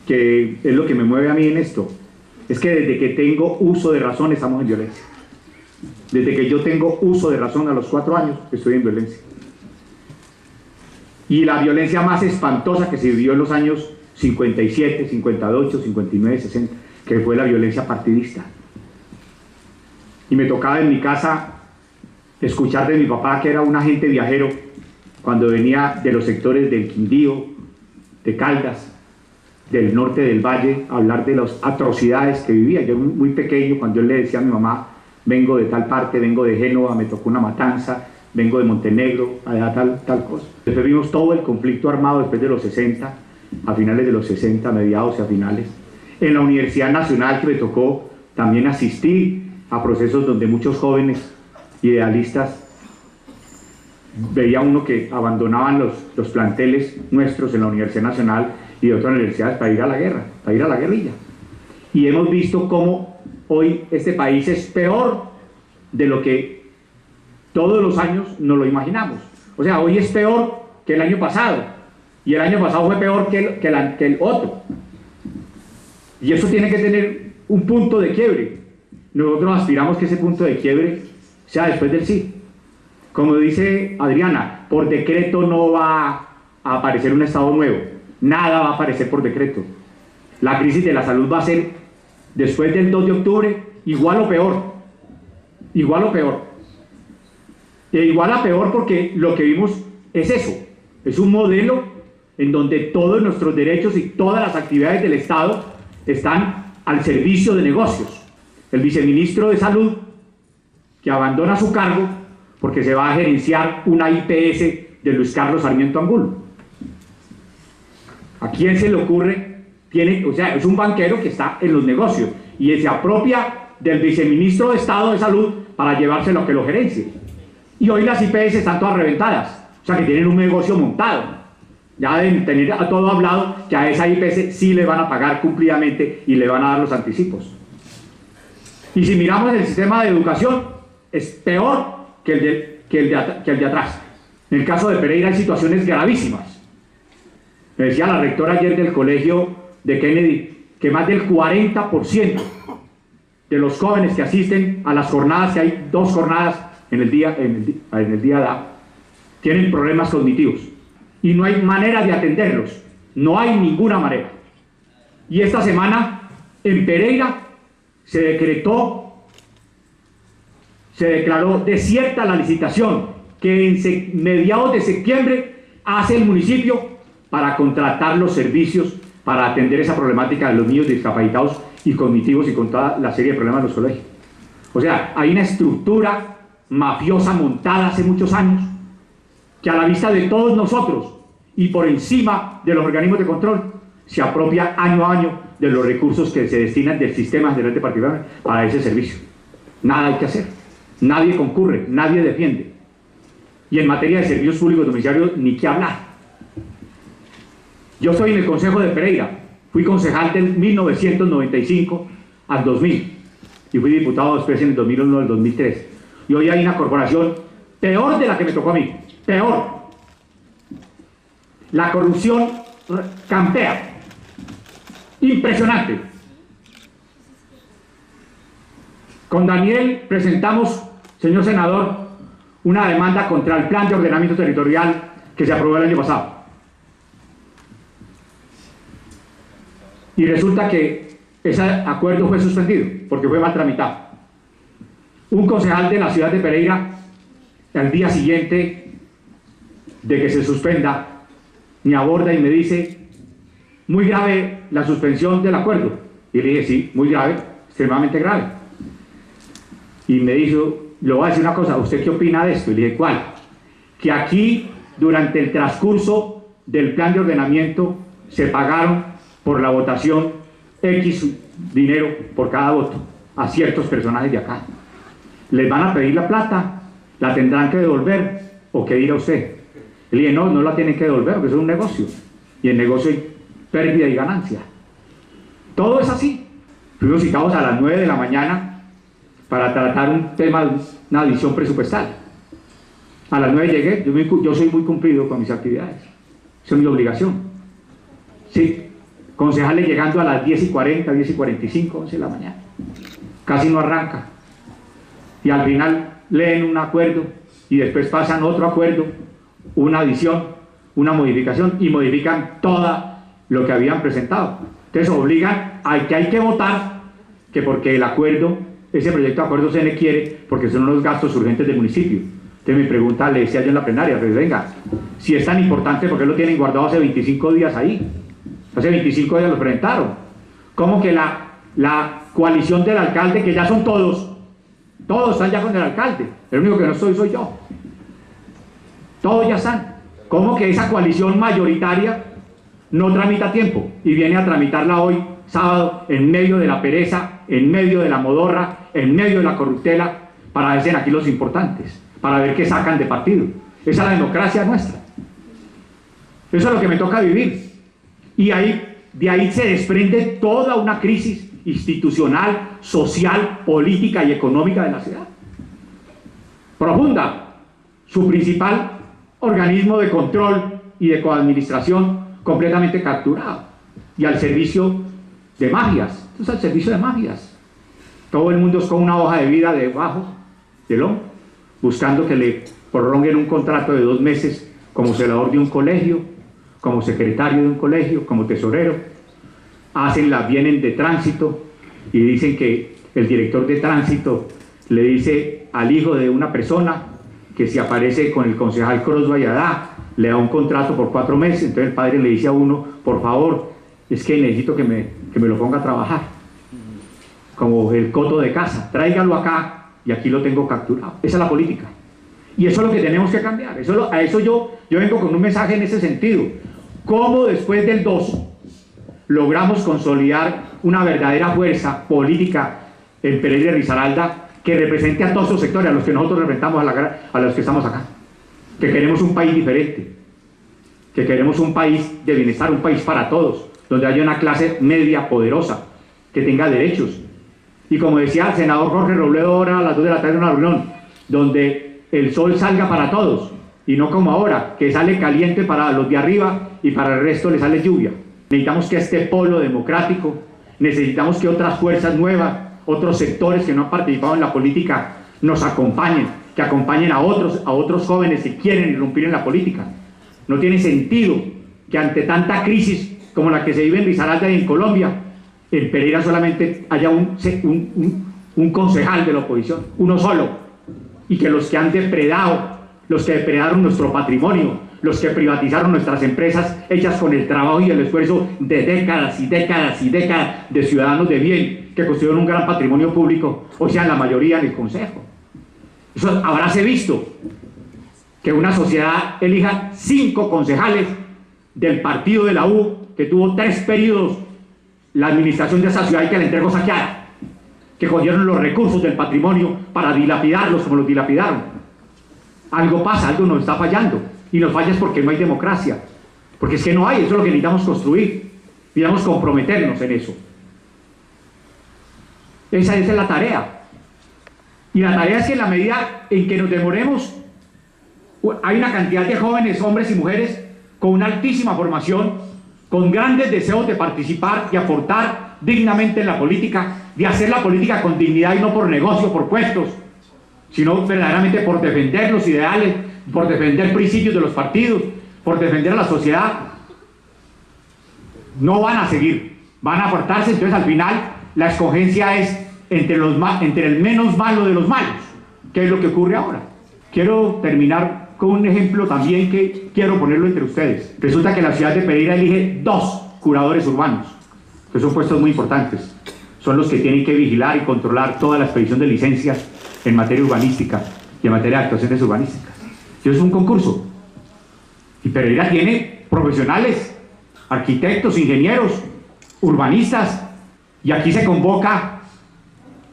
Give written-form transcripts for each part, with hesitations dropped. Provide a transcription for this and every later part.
que es lo que me mueve a mí en esto, es que desde que tengo uso de razón estamos en violencia. Desde que yo tengo uso de razón a los 4 años estoy en violencia. Y la violencia más espantosa que se vivió en los años 57, 58, 59, 60, que fue la violencia partidista. Y me tocaba en mi casa escuchar de mi papá, que era un agente viajero, cuando venía de los sectores del Quindío, de Caldas, del norte del Valle, a hablar de las atrocidades que vivía. Yo muy pequeño, cuando él le decía a mi mamá, vengo de tal parte, vengo de Génova, me tocó una matanza, vengo de Montenegro, allá tal cosa. Después vimos todo el conflicto armado después de los 60, a finales de los 60, mediados y a finales. En la Universidad Nacional, que me tocó también asistir a procesos donde muchos jóvenes idealistas veía uno que abandonaban los planteles nuestros en la Universidad Nacional y de otras universidades para ir a la guerra, para ir a la guerrilla. Y hemos visto cómo hoy este país es peor de lo que todos los años nos lo imaginamos. O sea, hoy es peor que el año pasado, y el año pasado fue peor que el otro. Y eso tiene que tener un punto de quiebre. Nosotros aspiramos que ese punto de quiebre sea después del sí. Como dice Adriana, por decreto no va a aparecer un Estado nuevo. Nada va a aparecer por decreto. La crisis de la salud va a ser, después del 2 de octubre, igual o peor. Igual o peor. E igual a peor porque lo que vimos es eso. Es un modelo en donde todos nuestros derechos y todas las actividades del Estado están al servicio de negocios. El viceministro de Salud, que abandona su cargo porque se va a gerenciar una IPS de Luis Carlos Sarmiento Angulo. ¿A quién se le ocurre? O sea, es un banquero que está en los negocios y se apropia del viceministro de Estado de Salud para llevárselo a que lo gerencie. Y hoy las IPS están todas reventadas, o sea que tienen un negocio montado. Ya deben tener a todo hablado que a esa IPS sí le van a pagar cumplidamente y le van a dar los anticipos. Y si miramos el sistema de educación, es peor que el de atrás. En el caso de Pereira hay situaciones gravísimas. Me decía la rectora ayer del colegio de Kennedy que más del 40% de los jóvenes que asisten a las jornadas, que hay 2 jornadas en el día de tienen problemas cognitivos. Y no hay manera de atenderlos. No hay ninguna manera. Y esta semana en Pereira se declaró desierta la licitación que en mediados de septiembre hace el municipio para contratar los servicios para atender esa problemática de los niños discapacitados y cognitivos y con toda la serie de problemas de los colegios. O sea, hay una estructura mafiosa montada hace muchos años que a la vista de todos nosotros y por encima de los organismos de control se apropia año a año de los recursos que se destinan del sistema general de particular para ese servicio. Nada hay que hacer, nadie concurre, nadie defiende. Y en materia de servicios públicos domiciliarios, ni qué hablar. Yo estoy en el Consejo de Pereira, fui concejal del 1995 al 2000 y fui diputado después en el 2001 al 2003. Y hoy hay una corporación peor de la que me tocó a mí, peor. La corrupción campea, impresionante. Con Daniel presentamos, señor senador, una demanda contra el plan de ordenamiento territorial que se aprobó el año pasado. Y resulta que ese acuerdo fue suspendido porque fue mal tramitado. Un concejal de la ciudad de Pereira, al día siguiente de que se suspenda, me aborda y me dice, muy grave la suspensión del acuerdo. Y le dije, sí, muy grave, extremadamente grave. Y me dijo, le voy a decir una cosa, ¿usted qué opina de esto? Y le dije, ¿cuál? Que aquí, durante el transcurso del plan de ordenamiento, se pagaron por la votación X dinero por cada voto a ciertos personajes de acá. Les van a pedir la plata, la tendrán que devolver, o qué dirá usted. Le dije, no la tienen que devolver porque eso es un negocio, y en negocio hay pérdida y ganancia. Todo es así. Fuimos citados a las 9 de la mañana para tratar un tema, una visión presupuestal. A las 9 llegué, yo soy muy cumplido con mis actividades, esa es mi obligación. Sí, concejales llegando a las 10:40, 10:45, 11 de la mañana. Casi no arranca. Y al final leen un acuerdo y después pasan otro acuerdo, una adición, una modificación y modifican todo lo que habían presentado. Entonces obligan a que hay que votar, que porque el acuerdo, ese proyecto de acuerdo se le quiere, porque son unos gastos urgentes del municipio. Entonces mi pregunta, le decía yo en la plenaria, pues venga, si es tan importante, ¿por qué lo tienen guardado hace 25 días ahí? Hace 25 días lo presentaron. ¿Cómo que la coalición del alcalde, que ya son todos están ya con el alcalde? El único que no soy yo. Todos ya están. ¿Cómo que esa coalición mayoritaria no tramita a tiempo y viene a tramitarla hoy, sábado, en medio de la pereza, en medio de la modorra, en medio de la corruptela, para ver aquí los importantes, para ver qué sacan de partido? Esa es la democracia nuestra. Eso es lo que me toca vivir. Y de ahí se desprende toda una crisis institucional, social, política y económica de la ciudad. Profunda. Su principal organismo de control y de coadministración completamente capturado y al servicio de mafias. Esto es al servicio de mafias. Todo el mundo es con una hoja de vida debajo del hombro, buscando que le prorroguen un contrato de 2 meses como celador de un colegio, como secretario de un colegio, como tesorero. Vienen de tránsito y dicen que el director de tránsito le dice al hijo de una persona que si aparece con el concejal Cruz Valladá, le da un contrato por 4 meses. Entonces el padre le dice a uno, por favor, es que necesito que me lo ponga a trabajar, como el coto de casa, tráigalo acá y aquí lo tengo capturado. Esa es la política. Y eso es lo que tenemos que cambiar. A eso yo vengo con un mensaje en ese sentido. ¿Cómo después del 2 logramos consolidar una verdadera fuerza política en Pereira de Risaralda que represente a todos los sectores, a los que nosotros representamos, a los que estamos acá? Que queremos un país diferente, que queremos un país de bienestar, un país para todos, donde haya una clase media poderosa, que tenga derechos. Y como decía el senador Jorge Robledo ahora a las 2 de la tarde en una reunión, donde el sol salga para todos, y no como ahora, que sale caliente para los de arriba y para el resto le sale lluvia. Necesitamos que este polo democrático, necesitamos que otras fuerzas nuevas, otros sectores que no han participado en la política nos acompañen, que acompañen a otros jóvenes que quieren irrumpir en la política. No tiene sentido que ante tanta crisis como la que se vive en Risaralda y en Colombia, en Pereira solamente haya un concejal de la oposición, uno solo, y que los que han depredado, los que depredaron nuestro patrimonio, los que privatizaron nuestras empresas hechas con el trabajo y el esfuerzo de décadas y décadas y décadas de ciudadanos de bien que construyeron un gran patrimonio público, o sea, la mayoría en el Consejo. Eso habráse visto, que una sociedad elija 5 concejales del partido de la U, que tuvo 3 periodos la administración de esa ciudad y que la entregó saqueada, que cogieron los recursos del patrimonio para dilapidarlos como los dilapidaron. Algo pasa, algo nos está fallando, y nos falla es porque no hay democracia, porque es que no hay. Eso es lo que necesitamos construir, necesitamos comprometernos en eso. Esa es la tarea, y la tarea es que en la medida en que nos demoremos, hay una cantidad de jóvenes, hombres y mujeres con una altísima formación, con grandes deseos de participar y aportar dignamente en la política, de hacer la política con dignidad y no por negocio, por puestos, sino verdaderamente por defender los ideales, por defender principios de los partidos, por defender a la sociedad. No van a seguir, van a apartarse. Entonces al final la escogencia es entre el menos malo de los malos, que es lo que ocurre ahora. Quiero terminar con un ejemplo también que quiero ponerlo entre ustedes. Resulta que la ciudad de Pereira elige 2 curadores urbanos, que son puestos muy importantes. Son los que tienen que vigilar y controlar toda la expedición de licencias en materia urbanística y en materia de actuaciones urbanísticas. Eso es un concurso. Y Pereira tiene profesionales, arquitectos, ingenieros, urbanistas, y aquí se convoca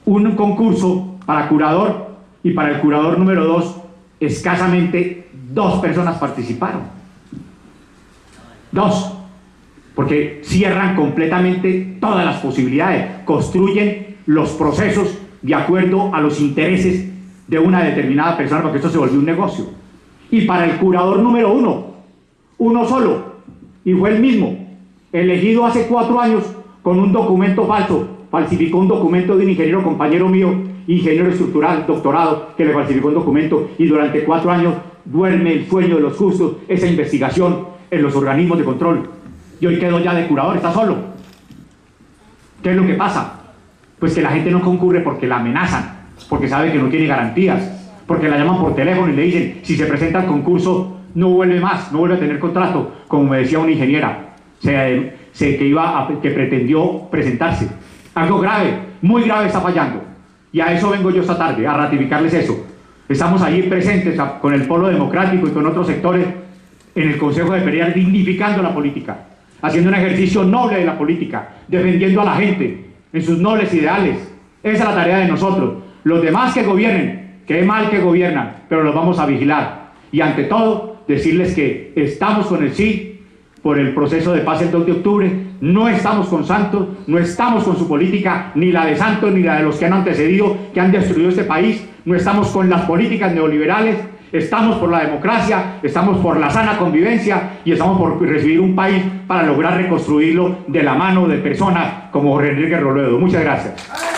un concurso para curador, y para el curador número 2 escasamente 2 personas participaron. 2, porque cierran completamente todas las posibilidades, construyen los procesos de acuerdo a los intereses de una determinada persona, porque esto se volvió un negocio. Y para el curador número 1, uno solo, y fue el mismo, elegido hace 4 años con un documento falso, falsificó un documento de un ingeniero compañero mío, ingeniero estructural, doctorado, que le falsificó un documento, y durante 4 años duerme el sueño de los justos esa investigación en los organismos de control. Y hoy quedó ya de curador, está solo. ¿Qué es lo que pasa? Pues que la gente no concurre porque la amenazan, porque sabe que no tiene garantías, porque la llaman por teléfono y le dicen, si se presenta al concurso, no vuelve más, no vuelve a tener contrato, como me decía una ingeniera que pretendió presentarse. Algo grave, muy grave está fallando. Y a eso vengo yo esta tarde, a ratificarles eso. Estamos ahí presentes con el Polo Democrático y con otros sectores en el Consejo de Pereira, dignificando la política, haciendo un ejercicio noble de la política, defendiendo a la gente en sus nobles ideales. Esa es la tarea de nosotros. Los demás que gobiernen, qué mal que gobiernan, pero los vamos a vigilar. Y ante todo, decirles que estamos con el sí por el proceso de paz el 2 de octubre, no estamos con Santos, no estamos con su política, ni la de Santos, ni la de los que han antecedido, que han destruido este país, no estamos con las políticas neoliberales, estamos por la democracia, estamos por la sana convivencia y estamos por recibir un país para lograr reconstruirlo de la mano de personas como Enrique Robledo. Muchas gracias.